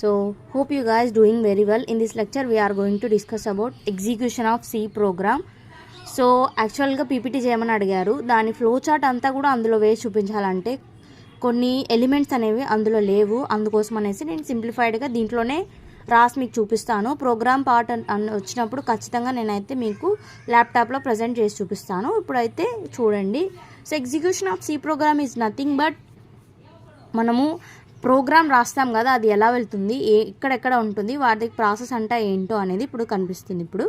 So hope you guys doing very well. In this lecture we are going to discuss about execution of C program. So యాక్చువల్గా PPT చేయమని అడిగారు. దాని flow chart అంతా కూడా అందులో వేసి చూపించాలంటే కొన్ని ఎలిమెంట్స్ అనేవి అందులో లేవు. అందుకోసం అనేసి నేను సింప్లిఫైడ్గా దీంట్లోనే రాసి మీకు చూపిస్తాను. ప్రోగ్రామ్ పార్ట్ వచ్చినప్పుడు ఖచ్చితంగా నేనైతే మీకు ల్యాప్టాప్లో ప్రజెంట్ చేసి చూపిస్తాను. ఇప్పుడైతే చూడండి. So execution of C program is nothing but మనము ప్రోగ్రామ్ రాస్తాం కదా, అది ఎలా వెళ్తుంది, ఎక్కడెక్కడ ఉంటుంది, వాటి ప్రాసెస్ అంటే ఏంటో అనేది ఇప్పుడు కనిపిస్తుంది. ఇప్పుడు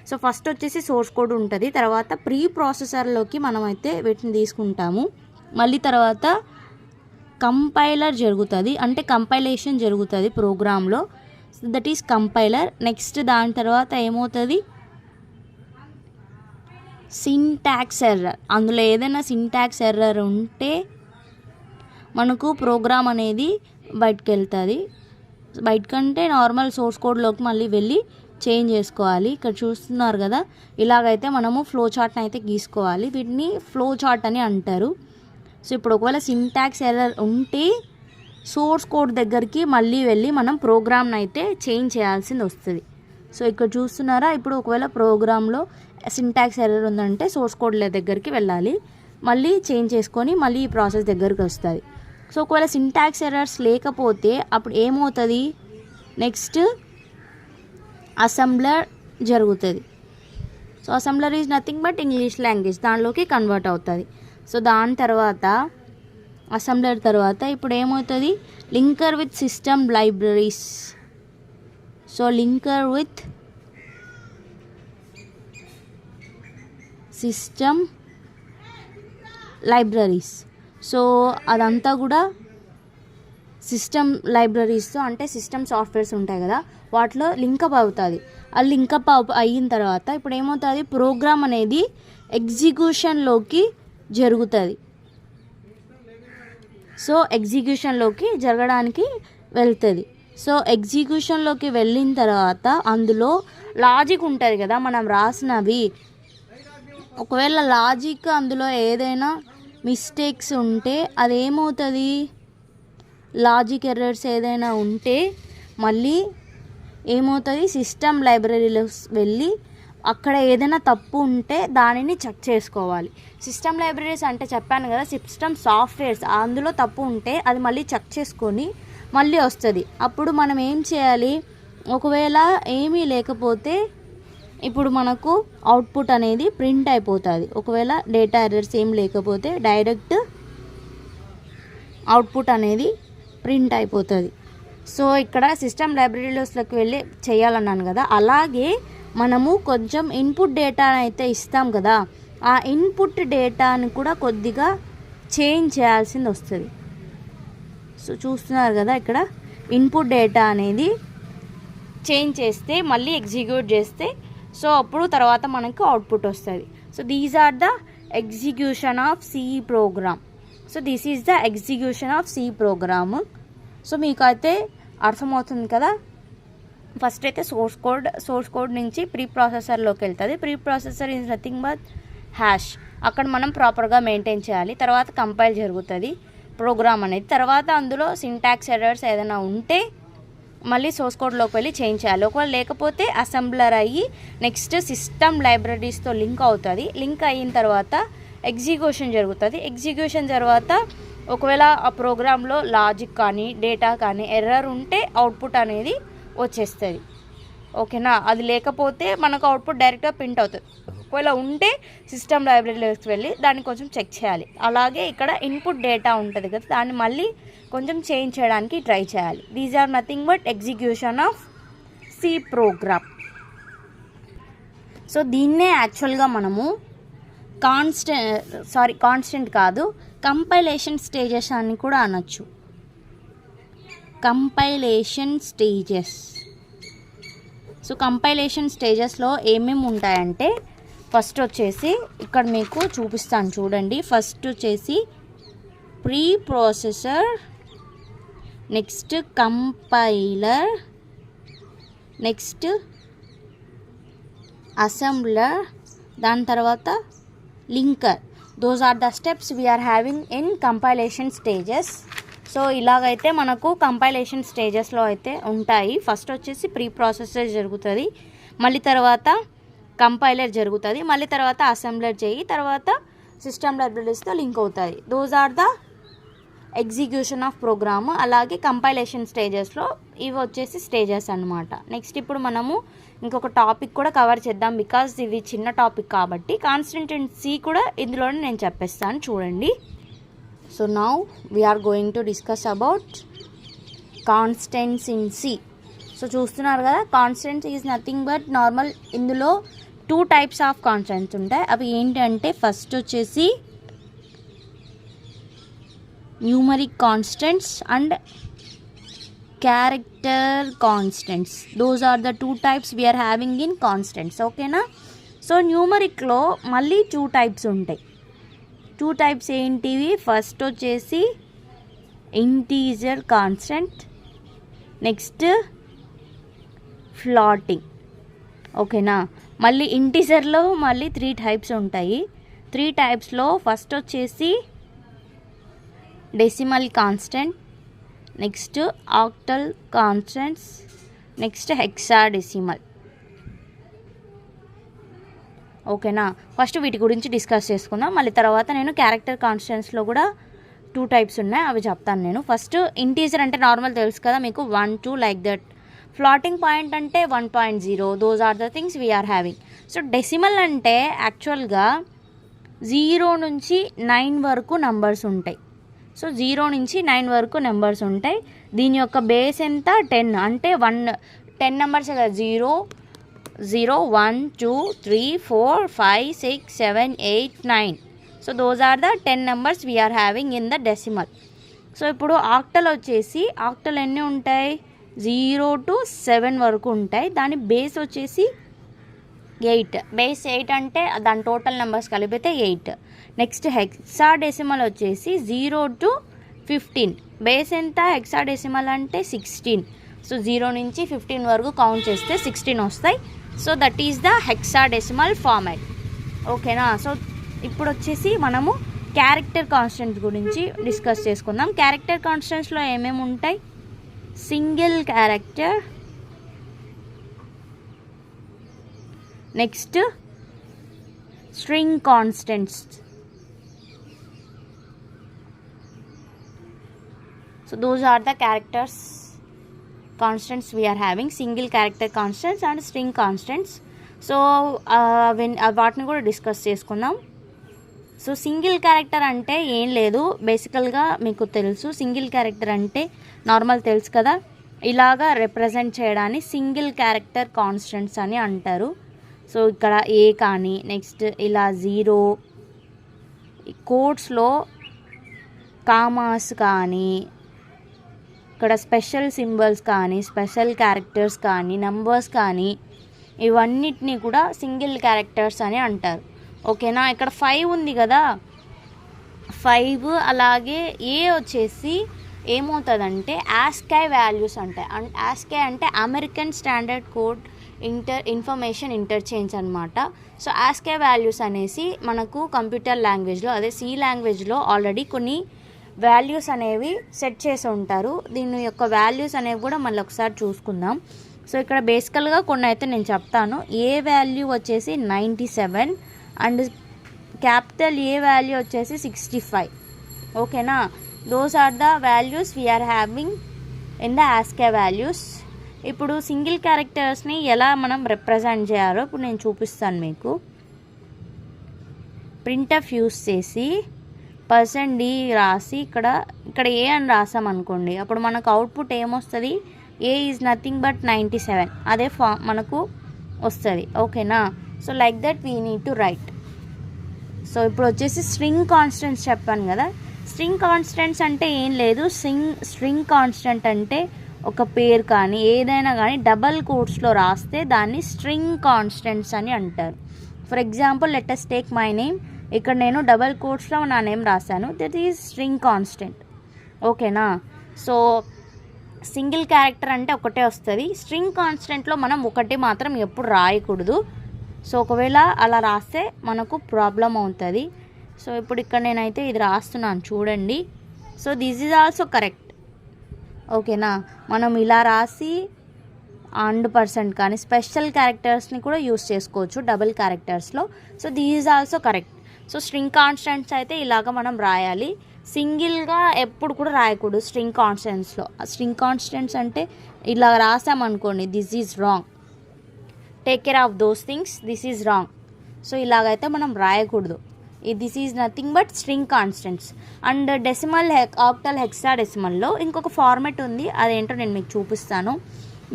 సో ఫస్ట్ వచ్చేసి సోర్స్ కోడ్ ఉంటుంది, తర్వాత ప్రీ ప్రాసెసర్లోకి మనమైతే వీటిని తీసుకుంటాము. మళ్ళీ తర్వాత కంపైలర్ జరుగుతుంది, అంటే కంపైలేషన్ జరుగుతుంది ప్రోగ్రాంలో, దట్ ఈస్ కంపైలర్. నెక్స్ట్ దాని తర్వాత ఏమవుతుంది, సింటాక్స్ ఎర్రర్. అందులో ఏదైనా సింటాక్స్ ఎర్రర్ ఉంటే మనకు ప్రోగ్రామ్ అనేది బయటకు వెళ్తుంది. బయటకంటే నార్మల్ సోర్స్ కోడ్లోకి మళ్ళీ వెళ్ళి చేంజ్ చేసుకోవాలి. ఇక్కడ చూస్తున్నారు కదా, ఇలాగైతే మనము ఫ్లో చార్ట్ని అయితే గీసుకోవాలి. వీటిని ఫ్లో చార్ట్ అని అంటారు. సో ఇప్పుడు ఒకవేళ సింటాక్స్ ఎర్రర్ ఉంటే సోర్స్ కోడ్ దగ్గరికి మళ్ళీ వెళ్ళి మనం ప్రోగ్రామ్ని అయితే చేంజ్ చేయాల్సింది వస్తుంది. సో ఇక్కడ చూస్తున్నారా, ఇప్పుడు ఒకవేళ ప్రోగ్రాంలో సింటాక్స్ ఎర్రర్ ఉందంటే సోర్స్ కోడ్ దగ్గరికి వెళ్ళాలి, మళ్ళీ చేంజ్ చేసుకొని మళ్ళీ ఈ ప్రాసెస్ దగ్గరికి వస్తుంది. సో ఒకవేళ సింటాక్స్ ఎర్రర్స్ లేకపోతే అప్పుడు ఏమవుతుంది, నెక్స్ట్ అసెంబ్లర్ జరుగుతుంది. So assembler is nothing but English language, దానిలోకి కన్వర్ట్ అవుతుంది. సో దాని తర్వాత అసెంబ్లర్ తర్వాత ఇప్పుడు ఏమవుతుంది, linker with system libraries. So linker with system libraries. So అదంతా కూడా సిస్టమ్ లైబ్రరీస్తో, అంటే సిస్టమ్ సాఫ్ట్వేర్స్ ఉంటాయి కదా, వాటిలో లింకప్ అవుతుంది. అది లింకప్ అయిన తర్వాత ఇప్పుడు ఏమవుతుంది, ప్రోగ్రామ్ అనేది ఎగ్జిక్యూషన్లోకి జరుగుతుంది. సో ఎగ్జిక్యూషన్లోకి జరగడానికి వెళ్తుంది. సో ఎగ్జిక్యూషన్లోకి వెళ్ళిన తర్వాత అందులో లాజిక్ ఉంటుంది కదా మనం రాసినవి. ఒకవేళ లాజిక్ అందులో ఏదైనా మిస్టేక్స్ ఉంటే అదేమవుతుంది, లాజిక్ ఎర్రర్స్ ఏదైనా ఉంటే మళ్ళీ ఏమవుతుంది, సిస్టమ్ లైబ్రరీలో వెళ్ళి అక్కడ ఏదైనా తప్పు ఉంటే దానిని చెక్ చేసుకోవాలి. సిస్టమ్ లైబ్రరీస్ అంటే చెప్పాను కదా, సిస్టమ్ సాఫ్ట్వేర్స్, అందులో తప్పు ఉంటే అది మళ్ళీ చెక్ చేసుకొని మళ్ళీ వస్తుంది. అప్పుడు మనం ఏం చేయాలి, ఒకవేళ ఏమీ లేకపోతే ఇప్పుడు మనకు అవుట్పుట్ అనేది ప్రింట్ అయిపోతుంది. ఒకవేళ డేటా ఎర్రర్స్ ఏం లేకపోతే డైరెక్ట్ అవుట్పుట్ అనేది ప్రింట్ అయిపోతుంది. సో ఇక్కడ సిస్టమ్ లైబ్రరీలోకి వెళ్ళి చేయాలన్నాను కదా, అలాగే మనము కొంచెం ఇన్పుట్ డేటా అయితే ఇస్తాం కదా, ఆ ఇన్పుట్ డేటాని కూడా కొద్దిగా చేంజ్ చేయాల్సింది వస్తుంది. సో చూస్తున్నారు కదా, ఇక్కడ ఇన్పుట్ డేటా అనేది చేంజ్ చేస్తే మళ్ళీ ఎగ్జిక్యూట్ చేస్తే సో అప్పుడు తర్వాత మనకు అవుట్పుట్ వస్తుంది. So these are the execution of C program. So this is the execution of C program. So మీకు అయితే అర్థమవుతుంది కదా. ఫస్ట్ అయితే సోర్స్ కోడ్ నుంచి ప్రీ ప్రాసెసర్లోకి వెళ్తుంది. Preprocessor is nothing but hash, అక్కడ మనం ప్రాపర్గా మెయింటైన్ చేయాలి. తర్వాత కంపైల్ జరుగుతుంది ప్రోగ్రామ్ అనేది. తర్వాత అందులో సింటాక్స్ ఎర్రర్స్ ఏదైనా ఉంటే మళ్ళీ సోర్స్ కోడ్లోకి వెళ్ళి చేంజ్ చేయాలి. ఒకవేళ లేకపోతే అసెంబ్లర్ అయ్యి నెక్స్ట్ సిస్టమ్ లైబ్రరీస్తో లింక్ అవుతుంది. లింక్ అయిన తర్వాత ఎగ్జిక్యూషన్ జరుగుతుంది. ఎగ్జిక్యూషన్ తర్వాత ఒకవేళ ఆ ప్రోగ్రాంలో లాజిక్ కానీ డేటా కానీ ఎర్రర్ ఉంటే అవుట్పుట్ అనేది వచ్చేస్తుంది. ఓకేనా, అది లేకపోతే మనకు అవుట్పుట్ డైరెక్ట్గా ప్రింట్ అవుతుంది. ఒకవేళ ఉంటే సిస్టమ్ లైబ్రరీలోకి వెళ్ళి దాన్ని కొంచెం చెక్ చేయాలి. అలాగే ఇక్కడ ఇన్పుట్ డేటా ఉంటుంది కదా, దాన్ని మళ్ళీ కొంచెం చేంజ్ చేయడానికి ట్రై చేయాలి. These are nothing but execution of C program. So దీన్నే యాక్చువల్గా మనము కాన్స్టెంట్ కాదు, కంపైలేషన్ స్టేజెస్ అని కూడా అనొచ్చు. Compilation stages. సో కంపైలేషన్ స్టేజెస్లో ఏమేమి ఉంటాయంటే, ఫస్ట్ వచ్చేసి ఇక్కడ మీకు చూపిస్తాను చూడండి. ఫస్ట్ వచ్చేసి preprocessor, next compiler, next assembler, దాని తర్వాత linker. Those are the steps we're having in compilation stages. So ఇలాగైతే మనకు కంపైలేషన్ స్టేజెస్లో అయితే ఉంటాయి. ఫస్ట్ వచ్చేసి ప్రీ ప్రాసెసర్ జరుగుతుంది, మళ్ళీ తర్వాత కంపైలర్ జరుగుతుంది, మళ్ళీ తర్వాత అసెంబ్లర్ చేయి, తర్వాత సిస్టమ్ లైబ్రరీస్తో లింక్ అవుతుంది. Those are the execution of program. అలాగే కంపైలేషన్ స్టేజెస్లో ఇవి వచ్చేసి స్టేజెస్ అనమాట. నెక్స్ట్ ఇప్పుడు మనము ఇంకొక టాపిక్ కూడా కవర్ చేద్దాం, బికాజ్ ఇది చిన్న టాపిక్ కాబట్టి. కాన్స్టెంట్ ఇన్ సి కూడా ఇందులోనే నేను చెప్పేస్తాను, చూడండి. So now we're going to discuss about constants in C. So చూస్తున్నారు కదా, constants is nothing but normal. ఇందులో 2 టైప్స్ ఆఫ్ కాన్స్టెంట్స్ ఉంటాయి. అవి ఏంటంటే ఫస్ట్ వచ్చేసి numeric constants and character constants. Those are the 2 types we're having in constants, ఓకేనా. So న్యూమరిక్లో మళ్ళీ 2 టైప్స్ ఉంటాయి. 2 టైప్స్ ఏంటివి? ఫస్ట్ వచ్చేసి ఇంటీజర్ కాన్స్టెంట్, నెక్స్ట్ ఫ్లాటింగ్, ఓకేనా. మళ్ళీ ఇంటీజర్లో మళ్ళీ 3 టైప్స్ ఉంటాయి. 3 టైప్స్లో ఫస్ట్ వచ్చేసి decimal constant, next octal constants, next hexadecimal, ఓకేనా. ఫస్ట్ వీటి గురించి డిస్కస్ చేసుకుందాం, మళ్ళీ తర్వాత నేను క్యారెక్టర్ కాన్స్టెంట్స్లో కూడా 2 టైప్స్ ఉన్నాయి, అవి చెప్తాను నేను. ఫస్ట్ ఇంటీజర్ అంటే నార్మల్ తెలుసు కదా మీకు, 1, 2 లైక్ దట్. ఫ్లాటింగ్ పాయింట్ అంటే 1.0. Those are the things we're having. So decimal అంటే యాక్చువల్గా 0 నుంచి 9 వరకు నంబర్స్ ఉంటాయి. సో 0 నుంచి 9 వరకు నెంబర్స్ ఉంటాయి. దీని యొక్క బేస్ ఎంత? 10. అంటే 10 నెంబర్స్ కదా, 0, 0, 1, 2, 3, 4, 5, 6, 7, 8, 9. So those are the 10 numbers we're having in the decimal. So ఇప్పుడు ఆక్టల్ వచ్చేసి, ఆక్టల్ ఎన్ని ఉంటాయి? 0 to 7 వరకు ఉంటాయి. దాని బేస్ వచ్చేసి 8. బేస్ 8 అంటే దాని టోటల్ నెంబర్స్ కలిపితే 8. నెక్స్ట్ హెక్సాడెసిమల్ వచ్చేసి 0 to 15. బేస్ ఎంత? హెక్సాడెసిమల్ అంటే 16. సో 0 నుంచి 15 వరకు కౌంట్ చేస్తే 16 వస్తాయి. So that is the hexadecimal format, ఓకేనా. సో ఇప్పుడు వచ్చేసి మనము క్యారెక్టర్ కాన్స్టెంట్స్ గురించి డిస్కస్ చేసుకుందాం. క్యారెక్టర్ కాన్స్టెంట్స్లో ఏమేమి ఉంటాయి? Single character, next string constants. So those are the characters constants we're having, single character constants and string constants. So వాటిని కూడా డిస్కస్ చేసుకుందాం. సో సింగిల్ క్యారెక్టర్ అంటే ఏం లేదు, బేసికల్గా మీకు తెలుసు. సింగిల్ క్యారెక్టర్ అంటే నార్మల్ తెలుసు కదా, ఇలాగా రిప్రజెంట్ చేయడాన్ని సింగిల్ క్యారెక్టర్ కాన్స్టెంట్స్ అని అంటారు. సో ఇక్కడ ఏ కానీ, నెక్స్ట్ ఇలా 0, కోడ్స్లో కామాస్ కానీ, ఇక్కడ స్పెషల్ సింబల్స్ కానీ, స్పెషల్ క్యారెక్టర్స్ కానీ, నంబర్స్ కానీ, ఇవన్నిటినీ కూడా సింగిల్ క్యారెక్టర్స్ అని అంటారు, ఓకేనా. ఇక్కడ 5 ఉంది కదా, 5 అలాగే ఏ వచ్చేసి ఏమవుతుందంటే ఆస్కై వాల్యూస్ అంటాయి. ఆస్కై అంటే American standard code information interchange అనమాట. సో ఆస్కై వాల్యూస్ అనేసి మనకు కంప్యూటర్ లాంగ్వేజ్లో, అదే సి లాంగ్వేజ్లో ఆల్రెడీ కొన్ని వాల్యూస్ అనేవి సెట్ చేసి ఉంటారు. దీని యొక్క వాల్యూస్ అనేవి కూడా మళ్ళీ ఒకసారి చూసుకుందాం. సో ఇక్కడ బేసికల్గా కొన్ని అయితే నేను చెప్తాను. ఏ వాల్యూ వచ్చేసి 97 అండ్ క్యాపిటల్ ఏ వాల్యూ వచ్చేసి 65, ఓకేనా. Those are the values we are having in the ASCII values. ఇప్పుడు సింగిల్ క్యారెక్టర్స్ని ఎలా మనం రిప్రజెంట్ చేయాలో ఇప్పుడు నేను చూపిస్తాను మీకు. ప్రింట్ఎఫ్ యూస్ చేసి %d రాసి ఇక్కడ ఏ అని రాసామనుకోండి, అప్పుడు మనకు అవుట్పుట్ ఏమొస్తుంది? ఏ ఈజ్ నథింగ్ బట్ 97, అదే మనకు వస్తుంది, ఓకేనా. So like that we need to right. So ఇప్పుడు వచ్చేసి స్ట్రింగ్ కాన్స్టెంట్స్ చెప్పాను కదా. స్ట్రింగ్ కాన్స్టెంట్స్ అంటే ఏం లేదు, స్ట్రింగ్ కాన్స్టెంట్ అంటే ఒక పేరు కానీ ఏదైనా కానీ డబల్ కోట్స్లో రాస్తే దాన్ని స్ట్రింగ్ కాన్స్టెంట్స్ అని అంటారు. For example let us take my name. ఇక్కడ నేను డబల్ కోట్స్లో నా నేమ్ రాశాను, దట్ ఈజ్ స్ట్రింగ్ కాన్స్టెంట్, ఓకేనా. సో సింగిల్ క్యారెక్టర్ అంటే ఒకటే వస్తుంది. స్ట్రింగ్ కాన్స్టెంట్లో మనం ఒకటి మాత్రం ఎప్పుడు రాయకూడదు. సో ఒకవేళ అలా రాస్తే మనకు ప్రాబ్లం అవుతుంది. సో ఇప్పుడు ఇక్కడ నేనైతే ఇది రాస్తున్నాను చూడండి. So this is also correct. ఓకేనా, మనం ఇలా రాసి %, కానీ స్పెషల్ క్యారెక్టర్స్ని కూడా యూస్ చేసుకోవచ్చు డబుల్ క్యారెక్టర్స్లో. So this is also correct. So string constants అయితే ఇలాగ మనం రాయాలి. సింగిల్గా ఎప్పుడు కూడా రాయకూడదు స్ట్రింగ్ కాన్స్టెంట్స్లో. స్ట్రింగ్ కాన్స్టెంట్స్ అంటే ఇలా రాసామనుకోండి, this is wrong. Take care of those things, this is wrong. So ఇలాగైతే మనం రాయకూడదు. This is nothing but string constants. And decimal, octal, హెక్సాడెసిమల్లో ఇంకొక ఫార్మెట్ ఉంది, అదేంటో నేను మీకు చూపిస్తాను.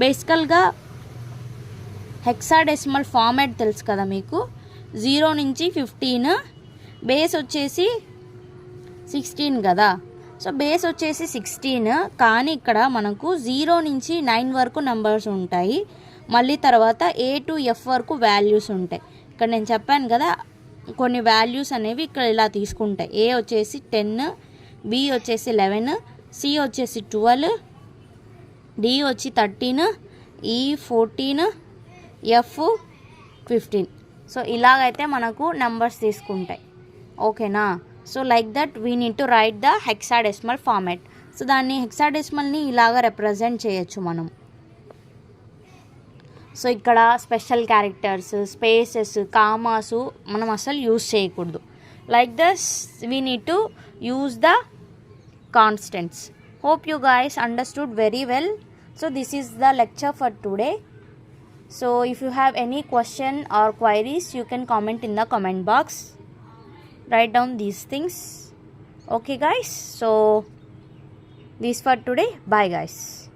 బేసికల్గా హెక్సాడెసిమల్ ఫార్మెట్ తెలుసు కదా మీకు, 0 నుంచి 15, బేస్ వచ్చేసి 16 కదా. సో బేస్ వచ్చేసి 16, కానీ ఇక్కడ మనకు 0 నుంచి 9 వరకు నెంబర్స్ ఉంటాయి, మళ్ళీ తర్వాత A to F వరకు వాల్యూస్ ఉంటాయి. ఇక్కడ నేను చెప్పాను కదా కొన్ని వాల్యూస్ అనేవి ఇక్కడ ఇలా తీసుకుంటాయి. A వచ్చేసి 10, B వచ్చేసి 11, C వచ్చేసి 12, D వచ్చి 13, E 14, F 15. సో ఇలాగైతే మనకు నెంబర్స్ తీసుకుంటాయి. ఓకేనా, so like that we need to right the hexadecimal format. So దాన్ని హెక్సాడెసిమల్ని ఇలాగ రిప్రజెంట్ చేయొచ్చు మనం. సో ఇక్కడ స్పెషల్ క్యారెక్టర్స్, స్పేసెస్, కామాసు మనం అసలు యూజ్ చేయకూడదు. Like thus we need to use the constants. Hope you guys understood very well. So this is the lecture for today. So if you have any question or queries, you can comment in the comment box. Write down these things. Okay guys, so this for today. Bye guys.